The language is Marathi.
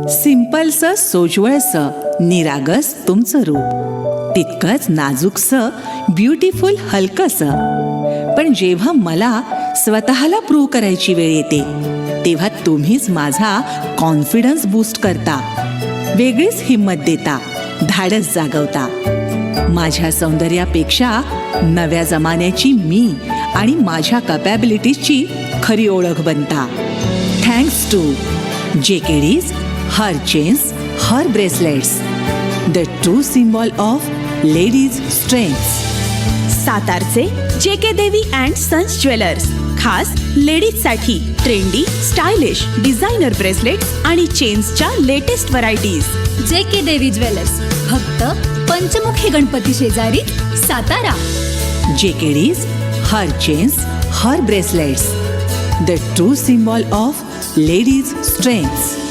सिंपलसं सोज्वळसं निरागस तुमचं रूप, तितकंच नाजूकसं ब्युटिफुल हलकंसं. पण जेव्हा मला स्वतःला प्रूव्ह करायची वेळ येते तेव्हा तुम्हीच माझा कॉन्फिडन्स बूस्ट करता, वेगळीच हिंमत देता, धाडस जागवता. माझ्या सौंदर्यापेक्षा नव्या जमान्याची मी आणि माझ्या कॅपॅबिलिटीजची खरी ओळख बनता. Thanks to JKD's her chains her bracelets, the true symbol of ladies strength. सातारचे JK Devi and sons jewellers खास लेडीजसाठी ट्रेंडी, स्टायलिश, डिझायनर ब्रेसलेट्स आणि चेन्सच्या latest varieties. JK Devi jewellers, फक्त पंचमुखी गणपती शेजारी, Satara. JKD's her chains her bracelets, the true symbol of ladies strength.